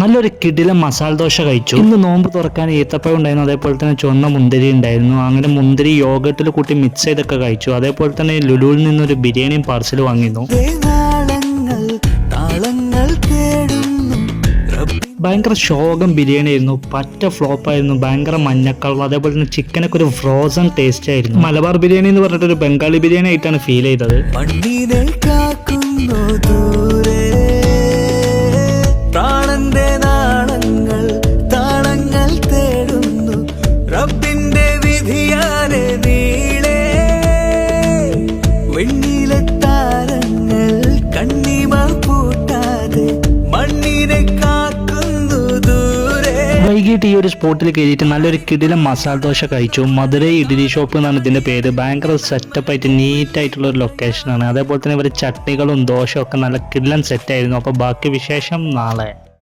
നല്ലൊരു കിടിലൻ മസാല ദോശ കഴിച്ചു. ഇന്ന് നോമ്പ് തുറക്കാൻ ഈത്തപ്പഴം ഉണ്ടായിരുന്നു, അതേപോലെ തന്നെ ചുവന്ന മുന്തിരി ഉണ്ടായിരുന്നു. അങ്ങനെ മുന്തിരി യോഗട്ടിൽ കൂട്ടി മിക്സ് ചെയ്തൊക്കെ കഴിച്ചു. അതേപോലെ തന്നെ ലുലുവിൽ നിന്നൊരു ബിരിയാണിയും പാർസൽ വാങ്ങിയിരുന്നു. ഭയങ്കര ശോകം ബിരിയാണി ആയിരുന്നു, പറ്റ ഫ്ലോപ്പ് ആയിരുന്നു, ഭയങ്കര മഞ്ഞക്കളർ. അതേപോലെ തന്നെ ചിക്കനൊക്കെ ഒരു ഫ്രോസൺ ടേസ്റ്റ് ആയിരുന്നു. മലബാർ ബിരിയാണി എന്ന് പറഞ്ഞിട്ട് ഒരു ബംഗാളി ബിരിയാണി ആയിട്ടാണ് ഫീൽ ചെയ്തത്. വൈകിട്ട് ഈ ഒരു സ്പോട്ടിൽ കയറിയിട്ട് നല്ലൊരു കിടിലൻ മസാല ദോശ കഴിച്ചു. മധുരൈ ഇഡ്ഡലി ഷോപ്പ് എന്നാണ് ഇതിന്റെ പേര്. ഭയങ്കര സെറ്റപ്പ് ആയിട്ട് നീറ്റ് ആയിട്ടുള്ള ഒരു ലൊക്കേഷനാണ്. അതേപോലെ തന്നെ ഇവർ ചട്നികളും ദോശയും ഒക്കെ നല്ല കിടിലൻ സെറ്റ് ആയിരുന്നു. അപ്പോൾ ബാക്കി വിശേഷം നാളെ.